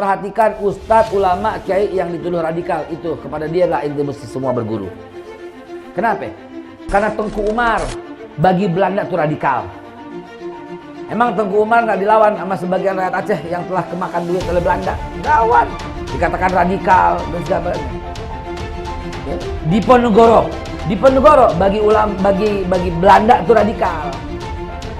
perhatikan ustadz, ulama, kiai yang dituduh radikal itu, kepada dia lah ente mesti semua berguru. Kenapa? Karena Tengku Umar bagi Belanda itu radikal. Emang Tengku Umar nggak dilawan sama sebagian rakyat Aceh yang telah kemakan duit oleh Belanda? Lawan, dikatakan radikal dan sebagainya. Ya. Diponegoro bagi Belanda itu radikal.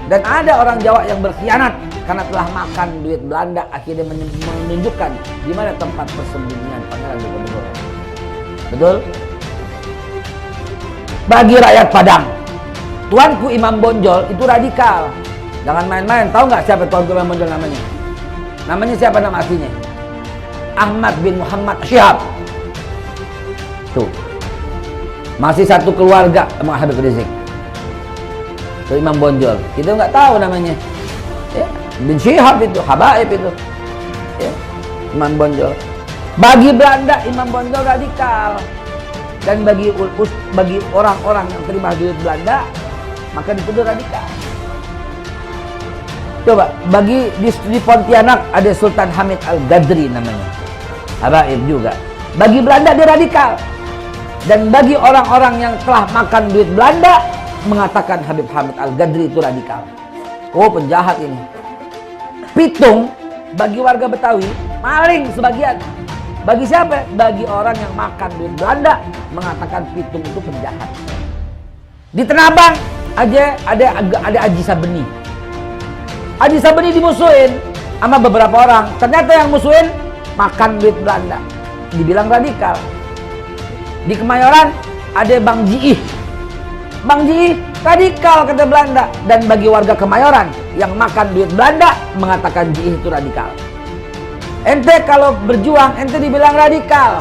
Dan ada orang Jawa yang berkhianat karena telah makan duit Belanda, akhirnya menunjukkan di mana tempat persembunyian Pangeran Diponegoro. Betul? Bagi rakyat Padang, Tuanku Imam Bonjol itu radikal. Jangan main-main. Tahu nggak siapa Tuanku Imam Bonjol namanya? Namanya siapa nama aslinya? Ahmad bin Muhammad Syihab. Tuh. Masih satu keluarga sama Habib Rizik. Itu Imam Bonjol. Kita nggak tahu namanya. Ya, bin Syihab itu, Habaib itu. Ya, Imam Bonjol. Bagi Belanda Imam Bonjol radikal. Dan bagi orang-orang yang terima duit Belanda, maka dituduh radikal. Coba, di Pontianak ada Sultan Hamid Al-Gadri namanya. Habaib juga. Bagi Belanda dia radikal. Dan bagi orang-orang yang telah makan duit Belanda, mengatakan Habib Hamid Al-Gadri itu radikal. Oh, penjahat ini. Pitung bagi warga Betawi, maling sebagian. Bagi siapa? Bagi orang yang makan duit Belanda, mengatakan Pitung itu penjahat. Di Tenabang aja ada Haji Sabeni. Haji Sabeni dimusuhin sama beberapa orang. Ternyata yang musuhin makan duit Belanda. Dibilang radikal. Di Kemayoran ada Bang Jiih. Bang Jiih radikal kata Belanda. Dan bagi warga Kemayoran yang makan duit Belanda, mengatakan Jiih itu radikal. Ente kalau berjuang, ente dibilang radikal.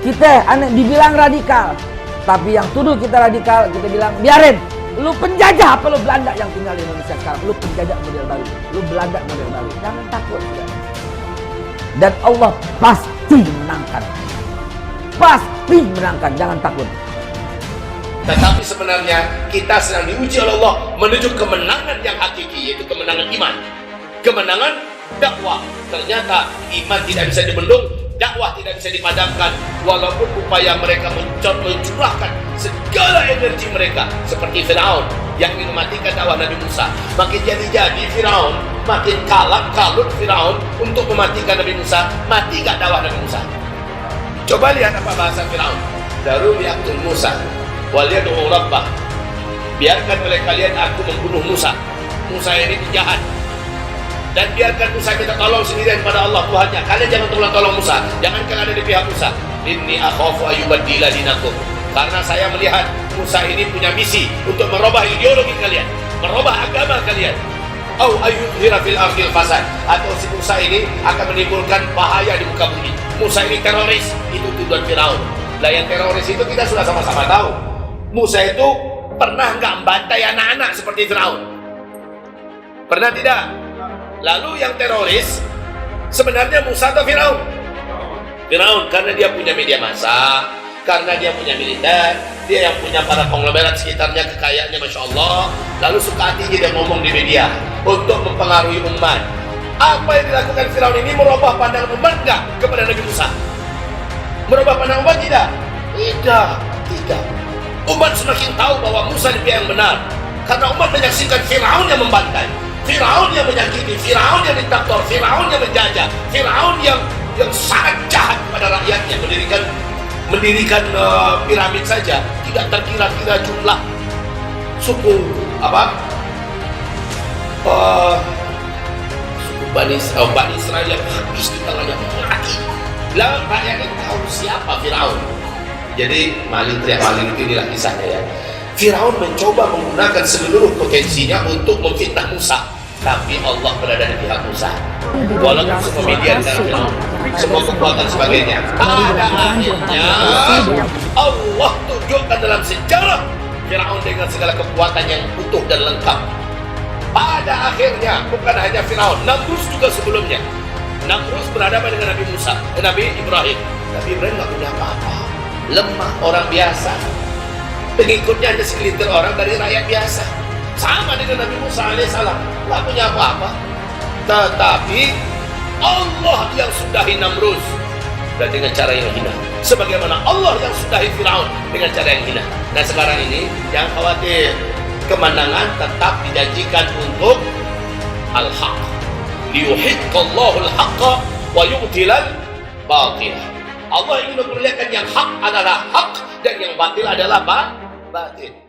Kita dibilang radikal. Tapi yang tuduh kita radikal, kita bilang biarin. Lu penjajah apa lu Belanda yang tinggal di Indonesia sekarang? Lu penjajah model baru. Lu Belanda model baru. Jangan takut. Ya. Dan Allah pasti menangkan. Pasti menangkan. Jangan takut. Tetapi sebenarnya kita sedang diuji oleh Allah menuju kemenangan yang hakiki, yaitu kemenangan iman. Kemenangan dakwah. Ternyata iman tidak bisa dibendung, dakwah tidak bisa dipadamkan, walaupun upaya mereka mencurahkan segala energi mereka, seperti Firaun yang ingin mematikan dakwah Nabi Musa. Makin jadi Firaun, makin kalut Firaun untuk mematikan Nabi Musa. Mati gak dakwah Nabi Musa? Coba lihat apa bahasa Firaun. Darul yaqtul Musa wal yad'u rabbah. Biarkan oleh kalian aku membunuh Musa. Musa ini penjahat. Dan biarkan Musa minta tolong sendirian pada Allah Tuhannya. Kalian jangan tolong Musa. Jangan kalian ada di pihak Musa. Inni akhafu ayyubaddila dinakum. Karena saya melihat Musa ini punya misi untuk merubah ideologi kalian, merubah agama kalian. Au ayyudhira fil ardil fasad. Atau si Musa ini akan menimbulkan bahaya di muka bumi. Musa ini teroris. Itu tuduhan Firaun. Lah yang teroris itu kita sudah sama-sama tahu. Musa itu pernah nggak membantai anak-anak seperti Firaun? Pernah tidak? Lalu yang teroris sebenarnya Musa atau Firaun? Firaun, karena dia punya media massa, karena dia punya militer, dia yang punya para konglomerat sekitarnya, kekayaannya Masya Allah. Lalu suka hatinya dia ngomong di media untuk mempengaruhi umat. Apa yang dilakukan Firaun ini merubah pandangan umat nggak kepada Nabi Musa? Merubah pandangan umat tidak? Tidak. Umat semakin tahu bahwa Musa di pihak yang benar, karena umat menyaksikan Firaun yang membantai, Firaun yang menyakiti, Firaun yang diktator, Firaun yang menjajah, Firaun yang sangat jahat pada rakyatnya, mendirikan piramid saja tidak terkira-kira jumlah suku suku Bani Israel yang habis di tangannya mati. Lah rakyatnya tahu siapa Firaun. Jadi maling inilah kisahnya ya. Firaun mencoba menggunakan seluruh potensinya untuk memfitnah Musa. Tapi Allah berada di pihak Musa. Walaupun semua media di dalam Firaun, semua kekuatan sebagainya, pada akhirnya Allah tunjukkan dalam sejarah Firaun dengan segala kekuatan yang utuh dan lengkap. Pada akhirnya bukan hanya Firaun, Namrus juga sebelumnya. Namrus berhadapan dengan Nabi Musa, Nabi Ibrahim. Nabi Ibrahim nggak punya apa-apa, lemah, orang biasa. Pengikutnya hanya segelintir orang dari rakyat biasa. Sama dengan Nabi Musa alaihissalam, nggak punya apa-apa. Tetapi Allah yang sudahi Namrus dan dengan cara yang hina, sebagaimana Allah yang sudahi Firaun dengan cara yang hina. Nah sekarang ini jangan khawatir, kemenangan tetap dijanjikan untuk al-haq. Liyuhiqqallahu al-haqqa wa yubtilal batil. Allah ingin memperlihatkan yang hak adalah hak dan yang batil adalah batil.